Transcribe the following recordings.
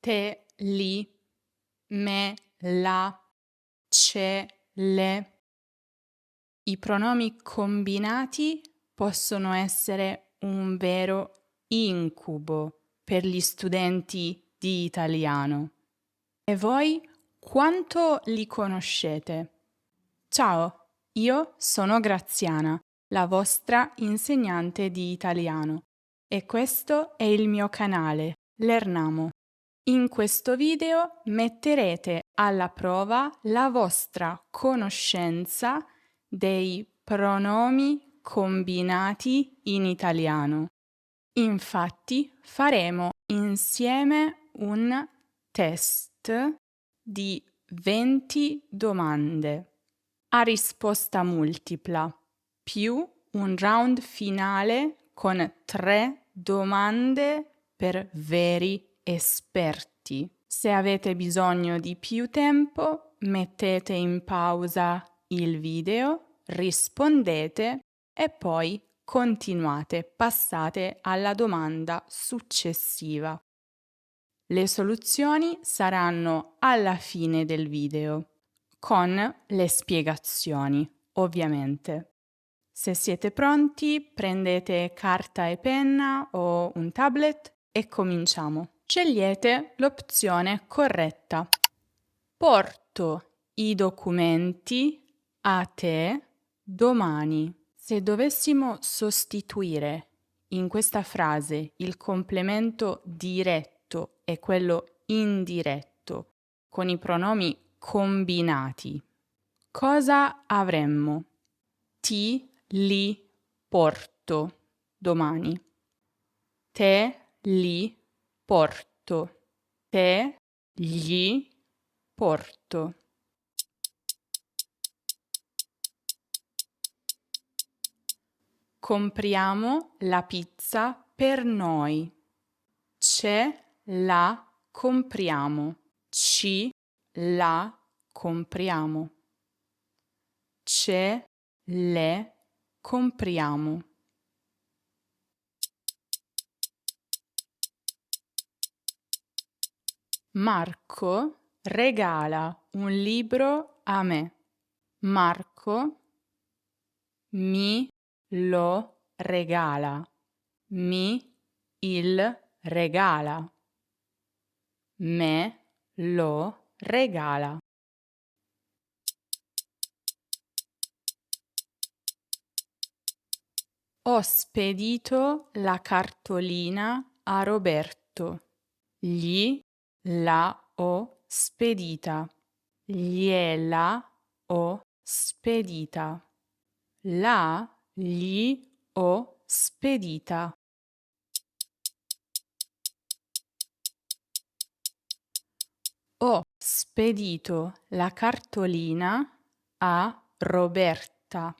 te, li, me, la, ce, le. I pronomi combinati possono essere un vero incubo per gli studenti di italiano. E voi quanto li conoscete? Ciao, io sono Graziana, la vostra insegnante di italiano, e questo è il mio canale, Lernamo. In questo video metterete alla prova la vostra conoscenza dei pronomi combinati in italiano. Infatti faremo insieme un test di 20 domande a risposta multipla, più un round finale con 3 domande per veri esperti. Se avete bisogno di più tempo, mettete in pausa il video, rispondete e poi continuate, passate alla domanda successiva. Le soluzioni saranno alla fine del video, con le spiegazioni, ovviamente. Se siete pronti, prendete carta e penna o un tablet e cominciamo. Scegliete l'opzione corretta. Porto i documenti a te domani. Se dovessimo sostituire in questa frase il complemento diretto e quello indiretto con i pronomi combinati, cosa avremmo? Ti li porto domani. Te li porto. Te gli porto. Compriamo la pizza per noi. Ce la compriamo. Ci la compriamo. Ce le compriamo. Marco regala un libro a me. Marco mi lo regala. Mi il regala. Me lo regala. Ho spedito la cartolina a Roberto. Gli la ho spedita. Gliela ho spedita. La gli ho spedita. Ho spedito la cartolina a Roberta.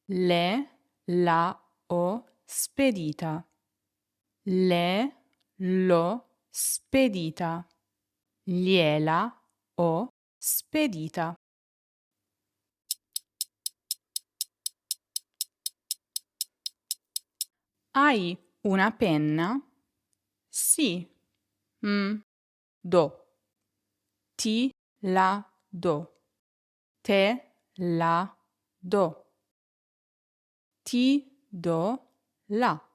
Le la ho spedita. Le l'ho spedita. Gliela ho spedita. Hai una penna? Sì. Do. Ti la do. Te la do. Ti do la.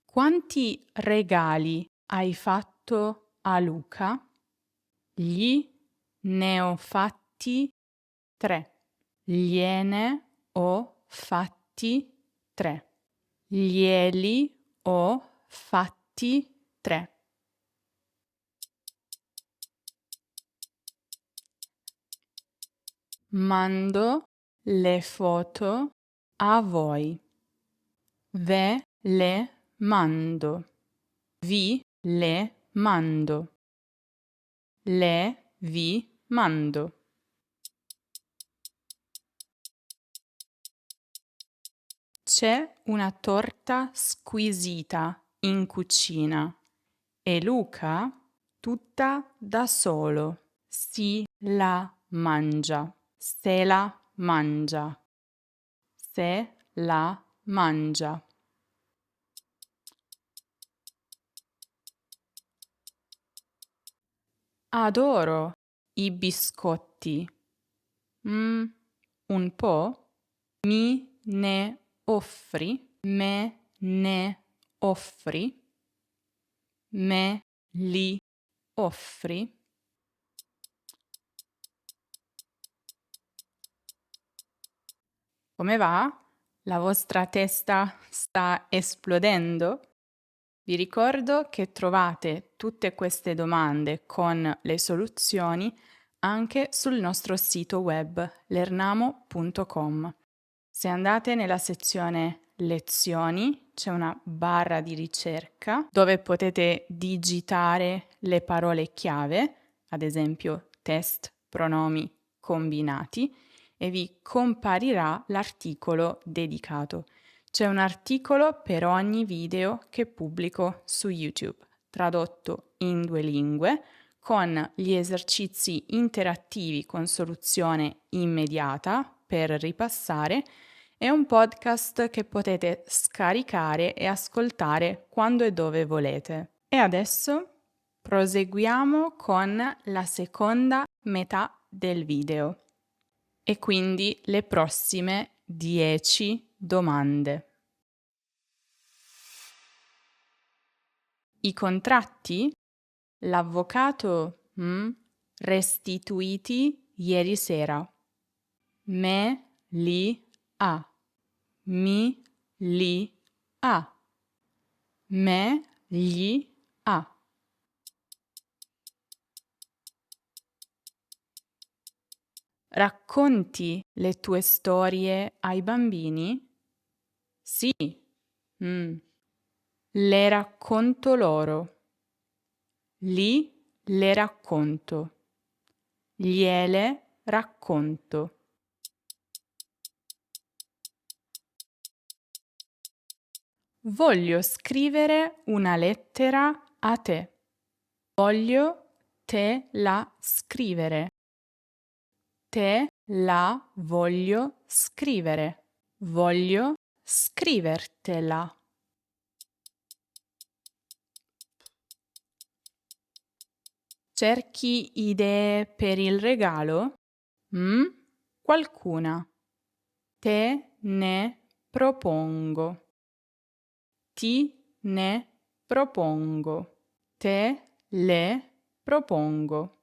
Quanti regali hai fatto a Luca? Gli ne ho fatti 3. Gliene ho fatti 3. Glieli ho fatti 3. Mando le foto a voi. Ve le mando. Vi le mando. Le vi mando. C'è una torta squisita in cucina e Luca, tutta da solo, si la mangia. Se la mangia. Se la mangia. Adoro i biscotti. Un po'? Mi ne offri? Me ne offri? Me li offri? Come va? La vostra testa sta esplodendo? Vi ricordo che trovate tutte queste domande con le soluzioni anche sul nostro sito web lernamo.com. Se andate nella sezione Lezioni c'è una barra di ricerca dove potete digitare le parole chiave, ad esempio test, pronomi combinati, e vi comparirà l'articolo dedicato. C'è un articolo per ogni video che pubblico su YouTube, tradotto in 2 lingue, con gli esercizi interattivi con soluzione immediata per ripassare e un podcast che potete scaricare e ascoltare quando e dove volete. E adesso proseguiamo con la seconda metà del video e quindi le prossime 10 domande. I contratti? L'avvocato? Restituiti ieri sera. Me li ha. Mi li ha. Me gli ha. Racconti le tue storie ai bambini? Sì. Le racconto loro. Le racconto. Gliele racconto. Voglio scrivere una lettera a te. Voglio te la scrivere. Te la voglio scrivere. Voglio scrivertela. Cerchi idee per il regalo? Qualcuna. Te ne propongo. Ti ne propongo. Te le propongo.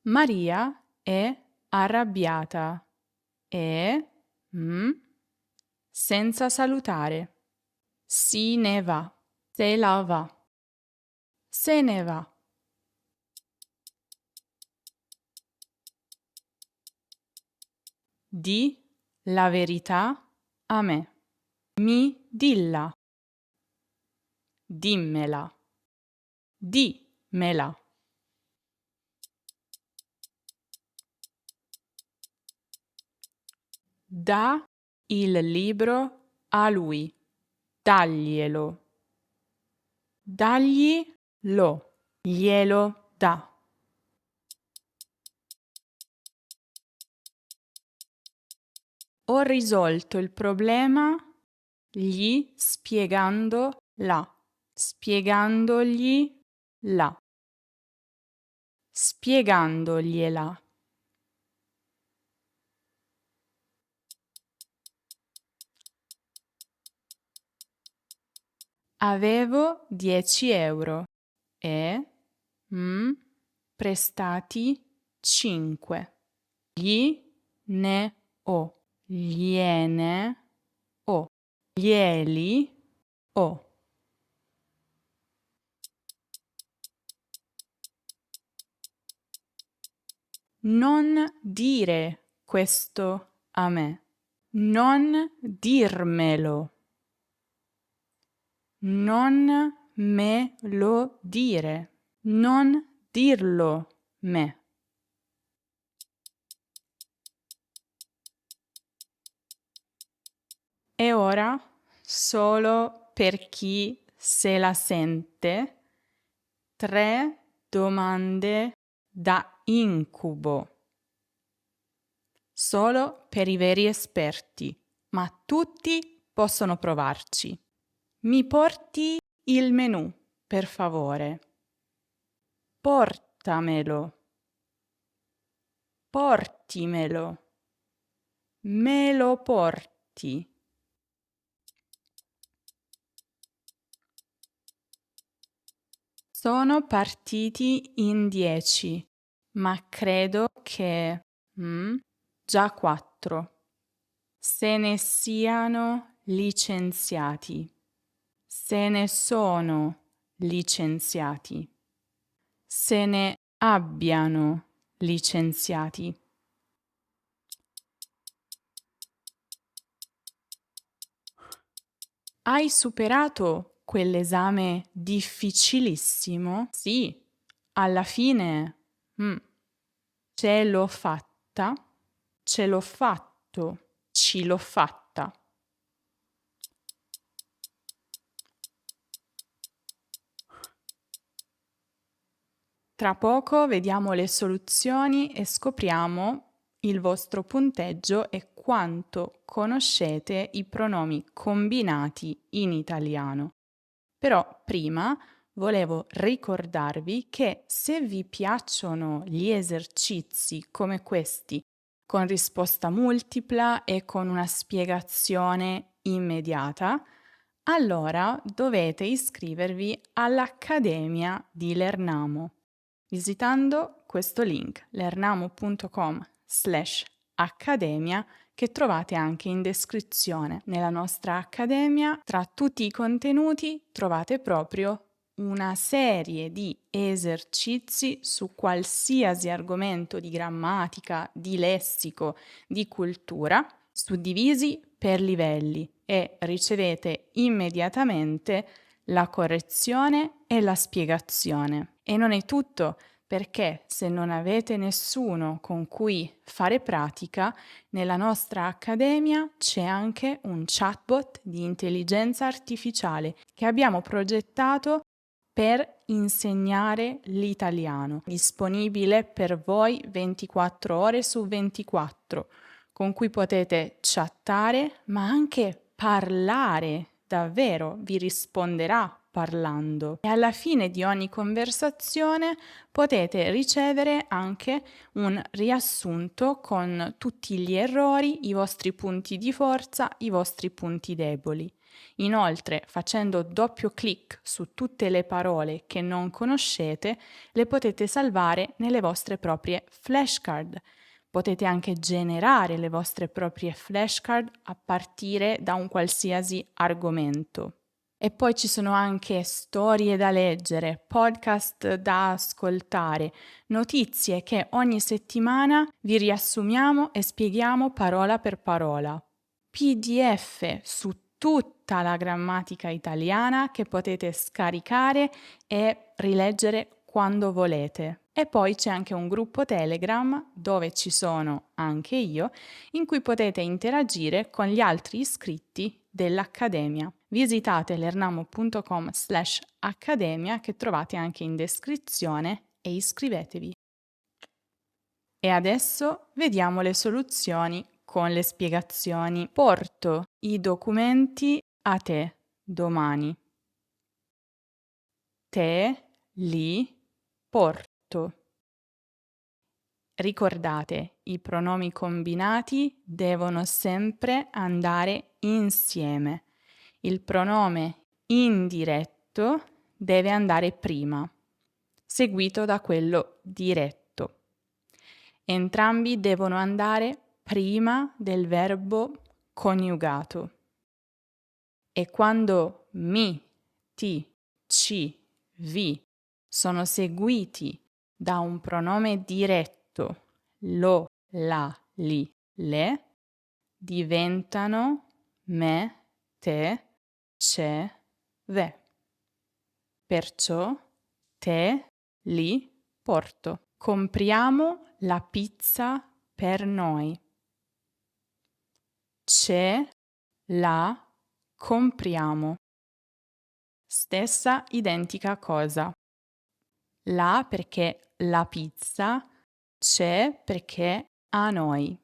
Maria è arrabbiata e senza salutare. Si ne va. Se la va. Se ne va. Di la verità a me. Mi dilla. Dimmela. Dimmela. Dà il libro a lui. Daglielo. Daglielo. Glielo dà. Ho risolto il problema gli spiegando la. Spiegandogli la. Spiegandogliela. Avevo 10 euro e prestati 5. Ne ho. Gliene ho. Glieli ho. Non dire questo a me. Non dirmelo. Non me lo dire. Non dirlo me. E ora, solo per chi se la sente, 3 domande da incubo. solo per i veri esperti, ma tutti possono provarci. Mi porti il menù, per favore. Portamelo. Portimelo. Me lo porti. Sono partiti in 10, ma credo che già 4 se ne siano licenziati. Se ne sono licenziati. Se ne abbiano licenziati. Hai superato quell'esame difficilissimo? Sì, alla fine ce l'ho fatta, ce l'ho fatto, ci l'ho fatta. Tra poco vediamo le soluzioni e scopriamo il vostro punteggio e quanto conoscete i pronomi combinati in italiano. Però prima volevo ricordarvi che se vi piacciono gli esercizi come questi, con risposta multipla e con una spiegazione immediata, allora dovete iscrivervi all'Accademia di Lernamo visitando questo link lernamo.com/accademia che trovate anche in descrizione. Nella nostra accademia, tra tutti i contenuti, trovate proprio una serie di esercizi su qualsiasi argomento di grammatica, di lessico, di cultura, suddivisi per livelli e ricevete immediatamente la correzione e la spiegazione. E non è tutto, perché se non avete nessuno con cui fare pratica, nella nostra accademia c'è anche un chatbot di intelligenza artificiale che abbiamo progettato per insegnare l'italiano, disponibile per voi 24 ore su 24, con cui potete chattare, ma anche parlare. Davvero vi risponderà parlando. E alla fine di ogni conversazione potete ricevere anche un riassunto con tutti gli errori, i vostri punti di forza, i vostri punti deboli. Inoltre, facendo doppio clic su tutte le parole che non conoscete, le potete salvare nelle vostre proprie flashcard. Potete anche generare le vostre proprie flashcard a partire da un qualsiasi argomento. E poi ci sono anche storie da leggere, podcast da ascoltare, notizie che ogni settimana vi riassumiamo e spieghiamo parola per parola. PDF su tutta la grammatica italiana che potete scaricare e rileggere quando volete. E poi c'è anche un gruppo Telegram dove ci sono anche io, in cui potete interagire con gli altri iscritti dell'Accademia. Visitate lernamo.com/accademia che trovate anche in descrizione e iscrivetevi. E adesso vediamo le soluzioni con le spiegazioni. Porto i documenti a te domani. Te li porto. Ricordate, i pronomi combinati devono sempre andare insieme. Il pronome indiretto deve andare prima, seguito da quello diretto. Entrambi devono andare prima del verbo coniugato. E quando mi, ti, ci, vi sono seguiti da un pronome diretto, lo, la, li, le, diventano me, te, ce, ve. Perciò te li porto. Compriamo la pizza per noi. Ce la compriamo. Stessa identica cosa. La perché la pizza, c'è perché a noi.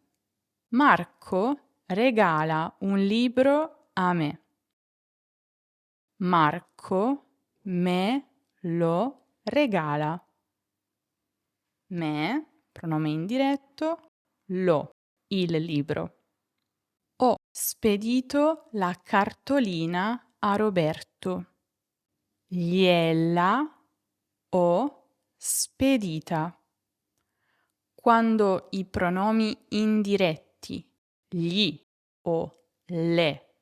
Marco regala un libro a me. Marco me lo regala. Me, pronome indiretto, lo, il libro. Ho spedito la cartolina a Roberto. Gliela ho spedita. Quando i pronomi indiretti, gli o le,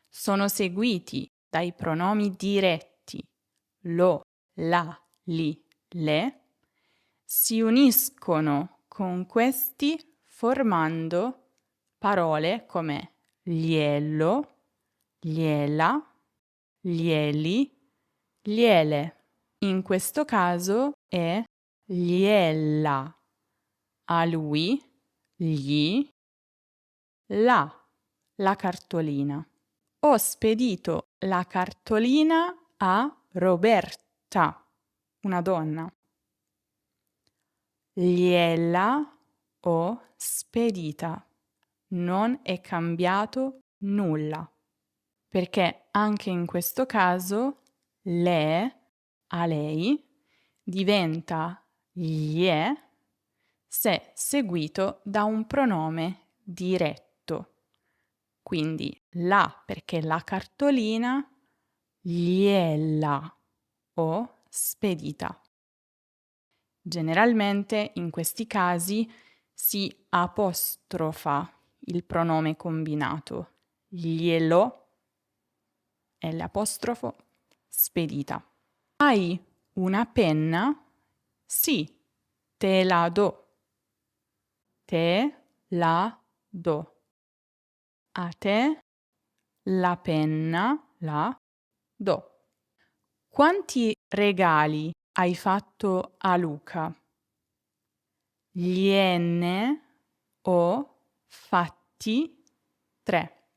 sono seguiti dai pronomi diretti, lo, la, li, le, si uniscono con questi formando parole come glielo, gliela, glieli, gliele. In questo caso è gliela, a lui, gli, la cartolina. Ho spedito la cartolina a Roberta, una donna. Gliela ho spedita. Non è cambiato nulla, perché anche in questo caso le, a lei, diventa glie se seguito da un pronome diretto. Quindi la perché la cartolina, gliela ho spedita. Generalmente in questi casi si apostrofa il pronome combinato. Glielo è l'apostrofo spedita. Hai una penna? Sì, te la do. Te la do. A te la penna la do. Quanti regali hai fatto a Luca? Gliene ho fatti 3.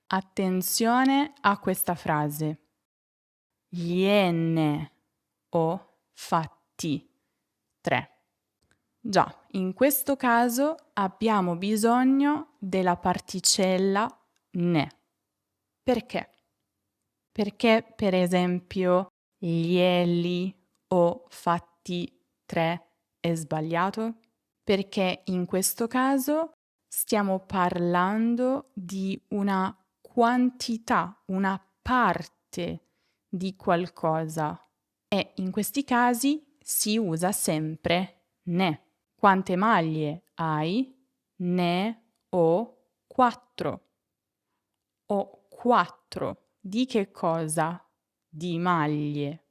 Attenzione a questa frase. Gliene ho fatti 3. Già, in questo caso abbiamo bisogno della particella ne. Perché? Perché, per esempio, glieli ho fatti 3 è sbagliato? Perché in questo caso stiamo parlando di una quantità, una parte di qualcosa e in questi casi si usa sempre ne. Quante maglie hai? Ne ho 4. Ho 4. Di che cosa? Di maglie.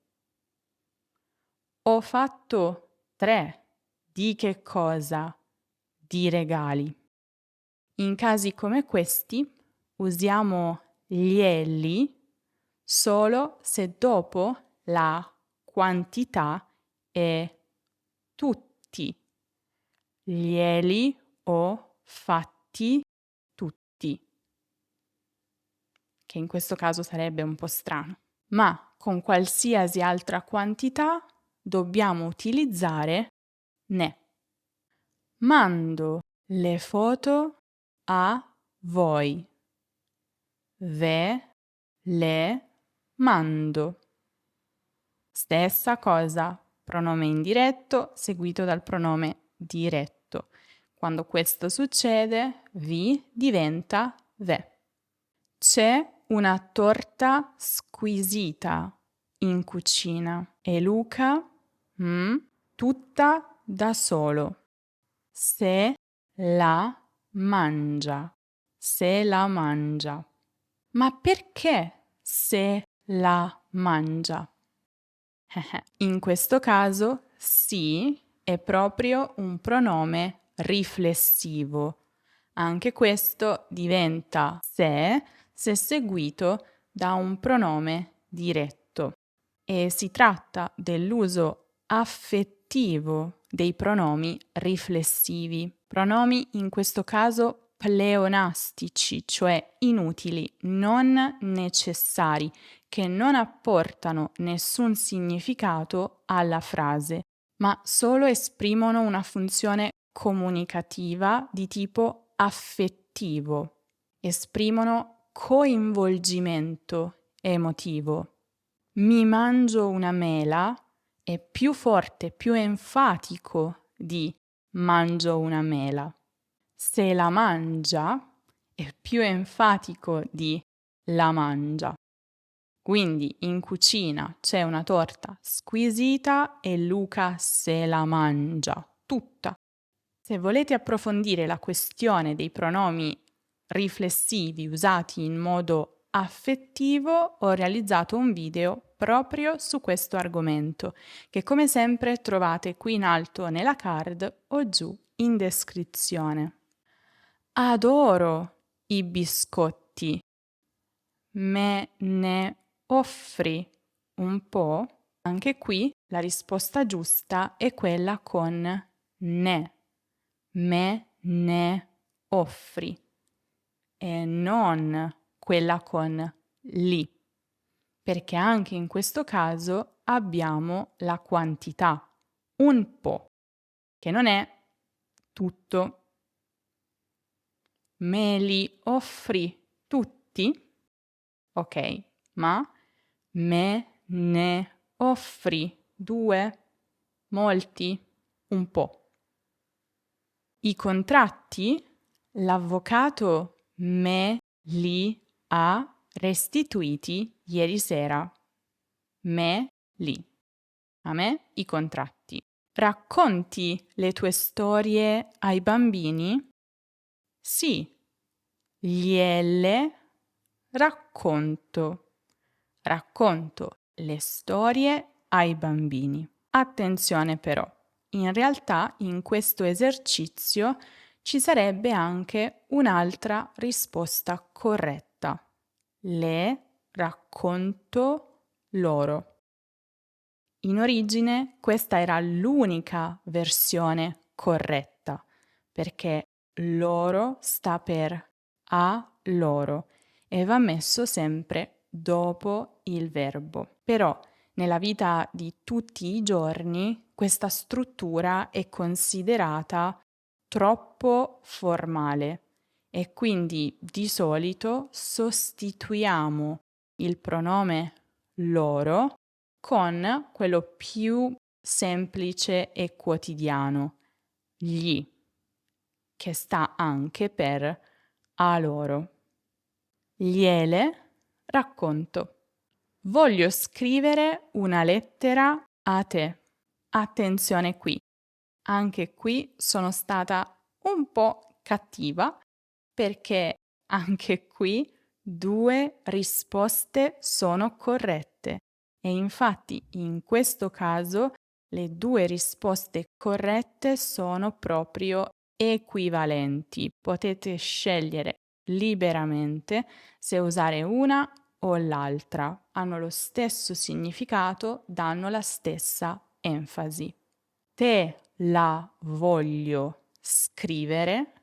Ho fatto 3. Di che cosa? Di regali. In casi come questi usiamo glieli solo se dopo la quantità è tutti. Glieli ho fatti tutti. Che in questo caso sarebbe un po' strano. Ma con qualsiasi altra quantità dobbiamo utilizzare ne. Mando le foto a voi. Ve le mando. Stessa cosa, pronome indiretto seguito dal pronome diretto. Quando questo succede, vi diventa ve. C'è una torta squisita in cucina e Luca, tutta da solo. Se la mangia, se la mangia. Ma perché se la mangia? In questo caso, sì è proprio un pronome riflessivo. Anche questo diventa se seguito da un pronome diretto. E si tratta dell'uso affettivo dei pronomi riflessivi. Pronomi in questo caso pleonastici, cioè inutili, non necessari, che non apportano nessun significato alla frase, ma solo esprimono una funzione comunicativa di tipo affettivo, esprimono coinvolgimento emotivo. Mi mangio una mela è più forte, più enfatico di mangio una mela. Se la mangia è più enfatico di la mangia. Quindi in cucina c'è una torta squisita e Luca se la mangia tutta. Se volete approfondire la questione dei pronomi riflessivi usati in modo affettivo, ho realizzato un video proprio su questo argomento, che come sempre trovate qui in alto nella card o giù in descrizione. Adoro i biscotti. Me ne offri un po'? Anche qui la risposta giusta è quella con ne. Me ne offri e non quella con li, perché anche in questo caso abbiamo la quantità, un po', che non è tutto. Me li offri tutti? Ok, ma me ne offri due? Molti? Un po'. I contratti? L'avvocato me li ha restituiti ieri sera. Me li. A me i contratti. Racconti le tue storie ai bambini? Sì, gliele racconto. Racconto le storie ai bambini. Attenzione però, in realtà in questo esercizio ci sarebbe anche un'altra risposta corretta. Le racconto loro. In origine questa era l'unica versione corretta, perché loro sta per a loro e va messo sempre dopo il verbo. Però nella vita di tutti i giorni questa struttura è considerata troppo formale e quindi di solito sostituiamo il pronome loro con quello più semplice e quotidiano, gli, che sta anche per a loro. Gliele racconto. Voglio scrivere una lettera a te. Attenzione qui. Anche qui sono stata un po' cattiva perché anche qui due risposte sono corrette e infatti in questo caso le due risposte corrette sono proprio equivalenti. Potete scegliere liberamente se usare una o l'altra. Hanno lo stesso significato, danno la stessa enfasi. Te la voglio scrivere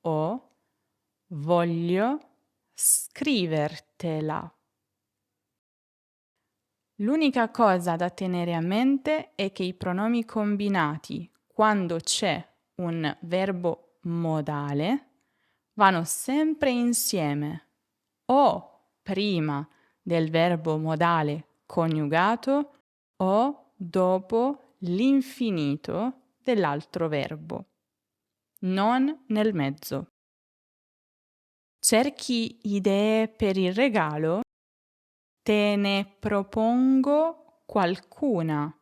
o voglio scrivertela. L'unica cosa da tenere a mente è che i pronomi combinati, quando c'è un verbo modale, vanno sempre insieme o prima del verbo modale coniugato o dopo l'infinito dell'altro verbo, non nel mezzo. Cerchi idee per il regalo? Te ne propongo qualcuna.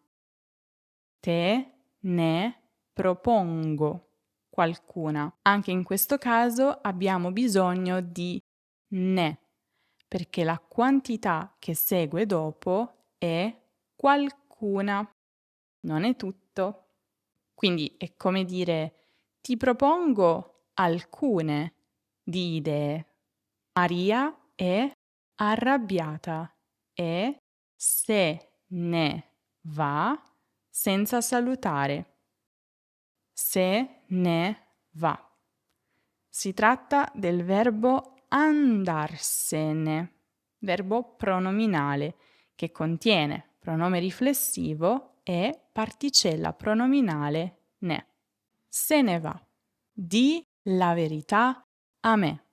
Te ne propongo qualcuna. Anche in questo caso abbiamo bisogno di ne, perché la quantità che segue dopo è qualcuna, non è tutto. Quindi è come dire ti propongo alcune di idee. Maria è arrabbiata e se ne va senza salutare. Se ne va. Si tratta del verbo andarsene, verbo pronominale che contiene pronome riflessivo e particella pronominale ne. Se ne va. Di la verità a me.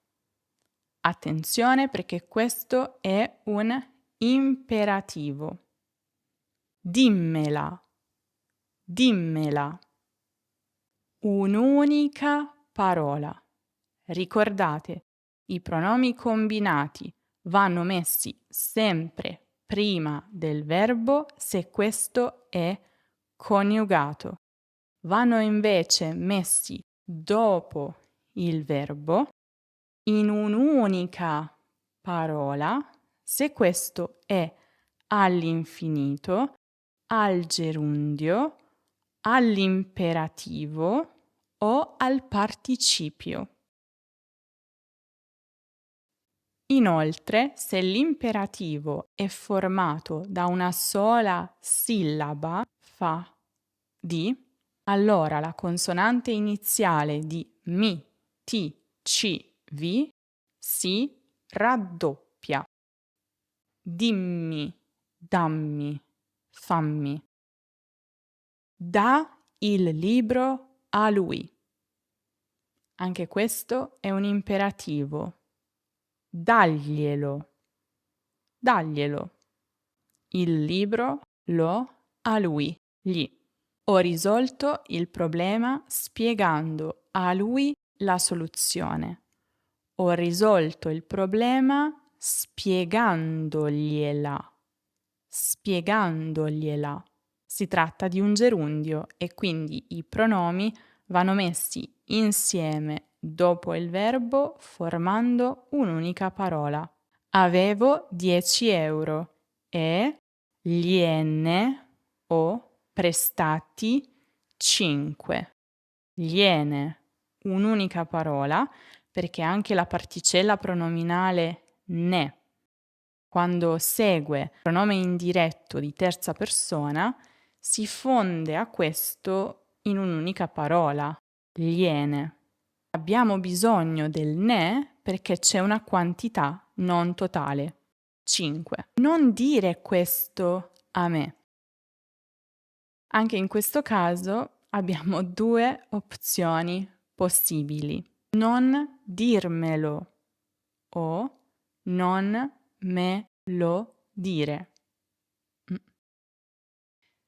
Attenzione perché questo è un imperativo. Dimmela, dimmela. Un'unica parola. Ricordate, i pronomi combinati vanno messi sempre prima del verbo se questo è coniugato. Vanno invece messi dopo il verbo in un'unica parola se questo è all'infinito, al gerundio, all'imperativo o al participio. Inoltre, se l'imperativo è formato da una sola sillaba, fa, di, allora la consonante iniziale di mi, ti, ci, vi si raddoppia. Dimmi, dammi, fammi. Dà il libro a lui. Anche questo è un imperativo. Daglielo. Daglielo. Il libro lo a lui. Gli. Ho risolto il problema spiegando a lui la soluzione. Ho risolto il problema spiegandogliela. Spiegandogliela. Si tratta di un gerundio e quindi i pronomi vanno messi insieme dopo il verbo formando un'unica parola. Avevo 10 euro e gliene ho prestati 5. Gliene, un'unica parola, perché anche la particella pronominale ne, quando segue pronome indiretto di terza persona, si fonde a questo in un'unica parola, gliene. Abbiamo bisogno del ne perché c'è una quantità non totale, 5. Non dire questo a me. Anche in questo caso abbiamo due opzioni possibili. Non dirmelo o non me lo dire.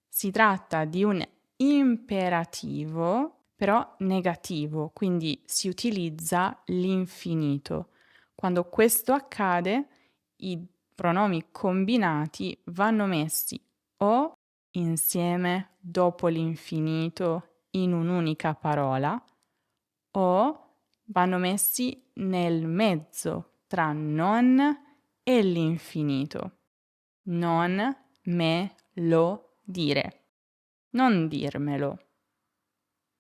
Si tratta di un imperativo, però negativo, quindi si utilizza l'infinito. Quando questo accade, i pronomi combinati vanno messi o insieme dopo l'infinito in un'unica parola o vanno messi nel mezzo tra non e l'infinito. Non me lo dire. Non dirmelo.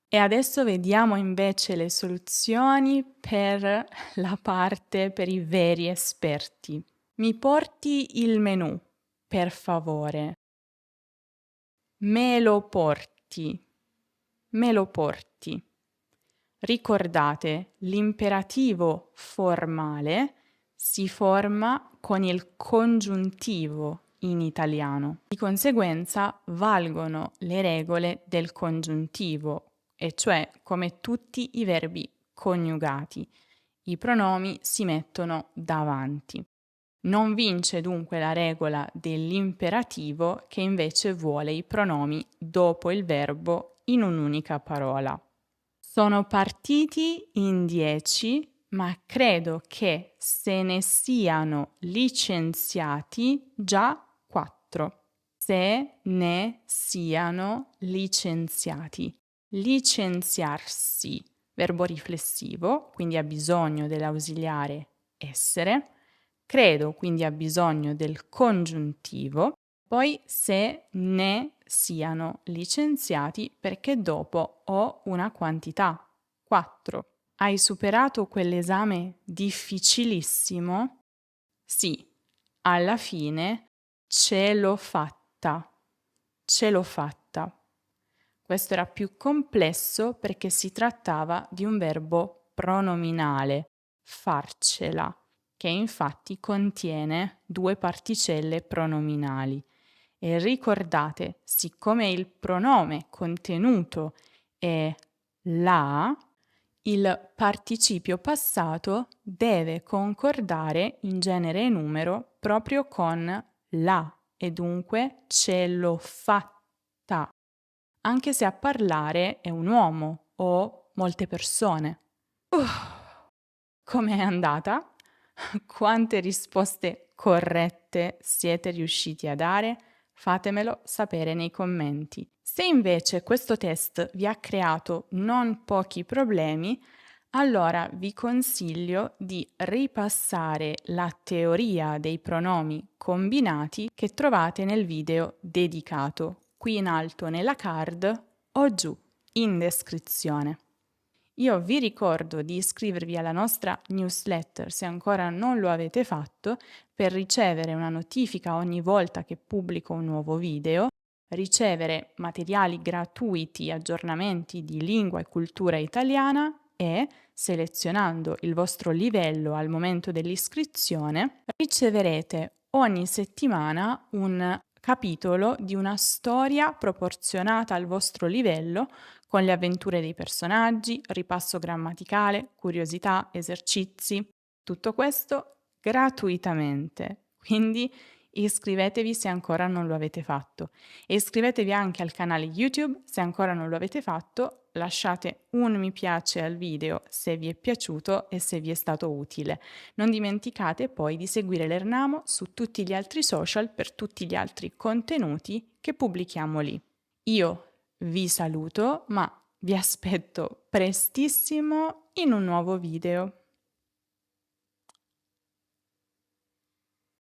E adesso vediamo invece le soluzioni per la parte per i veri esperti. Mi porti il menù, per favore. Me lo porti. Me lo porti. Ricordate, l'imperativo formale si forma con il congiuntivo in italiano. Di conseguenza valgono le regole del congiuntivo, e cioè come tutti i verbi coniugati. I pronomi si mettono davanti. Non vince dunque la regola dell'imperativo che invece vuole i pronomi dopo il verbo in un'unica parola. Sono partiti in 10, ma credo che se ne siano licenziati già 4. Se ne siano licenziati. Licenziarsi, verbo riflessivo, quindi ha bisogno dell'ausiliare essere. Credo, quindi ha bisogno del congiuntivo. Poi se ne siano licenziati perché dopo ho una quantità, 4. Hai superato quell'esame difficilissimo? Sì, alla fine ce l'ho fatta. Ce l'ho fatta. Questo era più complesso perché si trattava di un verbo pronominale, farcela, che infatti contiene due particelle pronominali. E ricordate, siccome il pronome contenuto è la, il participio passato deve concordare in genere e numero proprio con la e dunque ce l'ho fatta, anche se a parlare è un uomo o molte persone. Com'è andata? Quante risposte corrette siete riusciti a dare? Fatemelo sapere nei commenti. Se invece questo test vi ha creato non pochi problemi, allora vi consiglio di ripassare la teoria dei pronomi combinati che trovate nel video dedicato, qui in alto nella card o giù in descrizione. Io vi ricordo di iscrivervi alla nostra newsletter se ancora non lo avete fatto per ricevere una notifica ogni volta che pubblico un nuovo video, ricevere materiali gratuiti, aggiornamenti di lingua e cultura italiana e, selezionando il vostro livello al momento dell'iscrizione, riceverete ogni settimana un capitolo di una storia proporzionata al vostro livello con le avventure dei personaggi, ripasso grammaticale, curiosità, esercizi, tutto questo gratuitamente. Quindi iscrivetevi se ancora non lo avete fatto e iscrivetevi anche al canale YouTube se ancora non lo avete fatto, lasciate un mi piace al video se vi è piaciuto e se vi è stato utile. Non dimenticate poi di seguire l'Ernamo su tutti gli altri social per tutti gli altri contenuti che pubblichiamo lì. Io vi saluto, ma vi aspetto prestissimo in un nuovo video.